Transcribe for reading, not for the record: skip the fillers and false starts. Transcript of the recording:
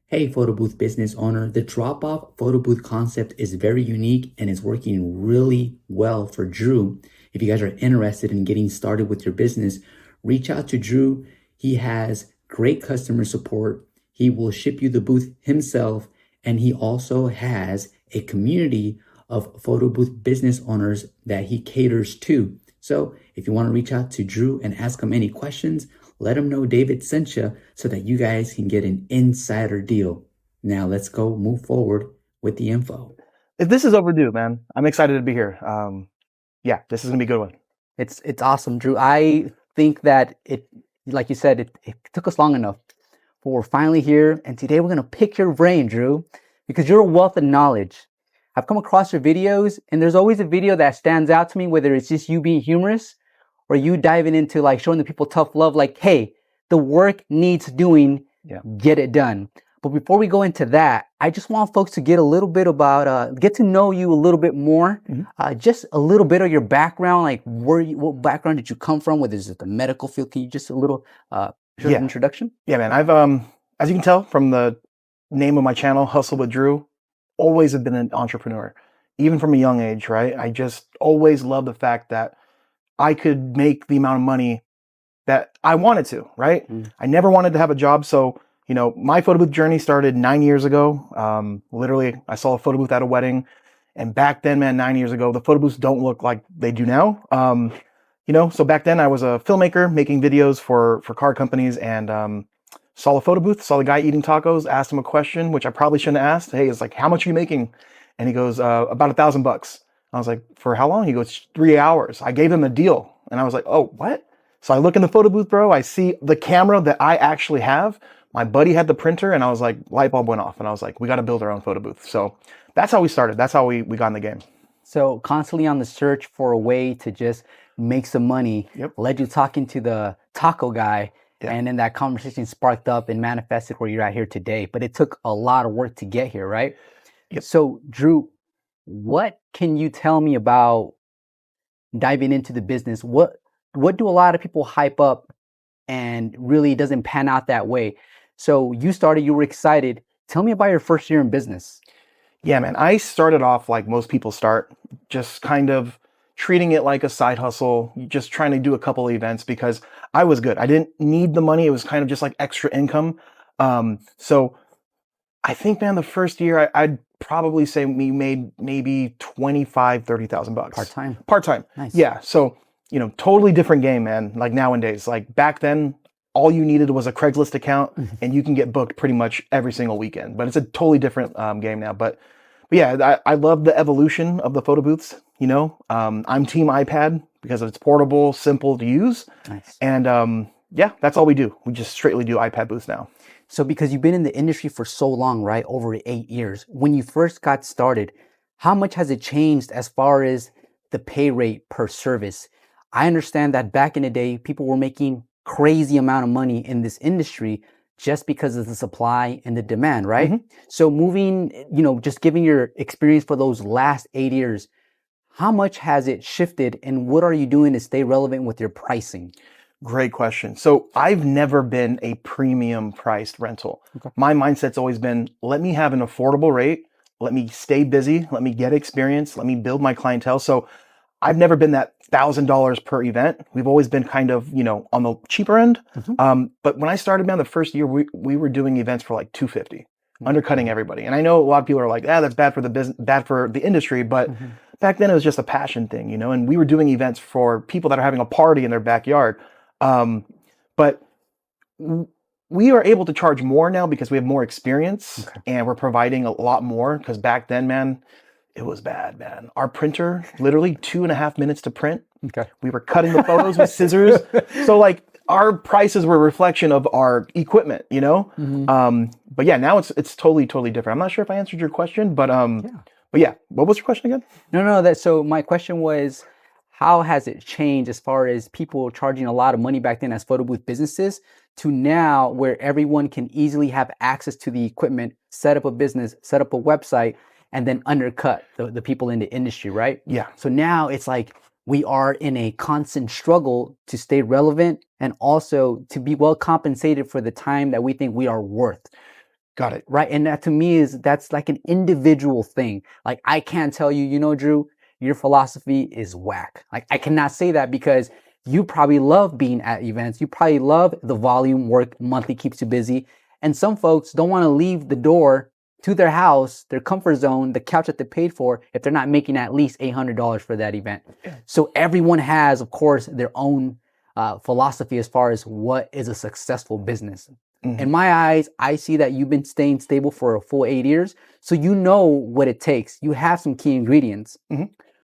Hey, photo booth business owner, the drop-off photo booth concept is very unique and is working really well for Drew. If you guys are interested in getting started with your business, reach out to Drew. He has great customer support. He will ship you the booth himself, and he also has a community of photo booth business owners that he caters to. So if you want to reach out to Drew and ask him any questions, let him know David sent you so that you guys can get an insider deal. Now let's go move forward with the info. This is overdue, man. I'm excited to be here. Yeah, this is gonna be a good one. It's awesome, Drew. I think that like you said, it took us long enough, but we're finally here. And today we're gonna pick your brain, Drew, because you're a wealth of knowledge. I've come across your videos, and there's always a video that stands out to me, whether it's just you being humorous or you diving into like showing the people tough love, like, hey, the work needs doing, get it done. But before we go into that, I just want folks to get a little bit about, get to know you a little bit more, just a little bit of your background, like what background did you come from? Whether it's the medical field, can you just a little short introduction? Yeah, man. I've as you can tell from the name of my channel, Hustle with Drew, always have been an entrepreneur, even from a young age, right? I just always loved the fact that I could make the amount of money that I wanted to, right? I never wanted to have a job. So, you know, my photo booth journey started 9 years ago. Literally, I saw a photo booth at a wedding. And back then, man, 9 years ago, the photo booths don't look like they do now. You know, so back then I was a filmmaker making videos for car companies, and saw a photo booth, saw the guy eating tacos, asked him a question, which I probably shouldn't have asked. Hey, it's like, how much are you making? And he goes, about $1,000. I was like, for how long? He goes, 3 hours. I gave him a deal. And I was like, oh, what? So I look in the photo booth, bro. I see the camera that I actually have. My buddy had the printer, and I was like, light bulb went off. And I was like, we got to build our own photo booth. So that's how we started. That's how we got in the game. So constantly on the search for a way to just make some money led you talking to the taco guy. And then that conversation sparked up and manifested where you're at here today. But it took a lot of work to get here, right? So Drew, what can you tell me about diving into the business? What do a lot of people hype up and really doesn't pan out that way? So you started, you were excited. Tell me about your first year in business. Yeah, man. I started off like most people start, just kind of treating it like a side hustle, just trying to do a couple of events because I was good. I didn't need the money. It was kind of just like extra income. So I think, man, the first year I'd probably say we made maybe $25,000-$30,000. Part-time? Part-time. Nice. Yeah. So, you know, totally different game, man. Like nowadays, like back then, all you needed was a Craigslist account and you can get booked pretty much every single weekend. But it's a totally different game now. But yeah, I love the evolution of the photo booths. You know, I'm team iPad because it's portable, simple to use. Nice. And yeah, that's all we do. We just straightly do iPad booths now. So because you've been in the industry for so long, right? Over 8 years. When you first got started, how much has it changed as far as the pay rate per service? I understand that back in the day, people were making crazy amount of money in this industry just because of the supply and the demand, right? So moving, you know, just giving your experience for those last 8 years, how much has it shifted and what are you doing to stay relevant with your pricing? Great question. So I've never been a premium priced rental. My mindset's always been, let me have an affordable rate. Let me stay busy. Let me get experience. Let me build my clientele. So I've never been that $1,000 per event. We've always been kind of, you know, on the cheaper end. But when I started, man, the first year we were doing events for like $250, undercutting everybody. And I know a lot of people are like, that's bad for the business, bad for the industry. But back then it was just a passion thing, you know, and we were doing events for people that are having a party in their backyard. But we are able to charge more now because we have more experience and we're providing a lot more. Because back then, man, it was bad, man. Our printer, literally 2.5 minutes to print. We were cutting the photos with scissors. So like our prices were a reflection of our equipment, you know? But yeah, now it's totally different. I'm not sure if I answered your question, but yeah, what was your question again? No, so my question was, how has it changed as far as people charging a lot of money back then as photo booth businesses to now where everyone can easily have access to the equipment, set up a business, set up a website, and then undercut the people in the industry, right? Yeah. So now it's like we are in a constant struggle to stay relevant and also to be well compensated for the time that we think we are worth. Got it. Right. And that to me that's like an individual thing. Like I can't tell you, Drew, your philosophy is whack. Like I cannot say that because you probably love being at events. You probably love the volume work monthly keeps you busy. And some folks don't want to leave the door to their house, their comfort zone, the couch that they paid for, if they're not making at least $800 for that event. So everyone has, of course, their own philosophy as far as what is a successful business. In my eyes, I see that you've been staying stable for a full 8 years. So you know what it takes. You have some key ingredients.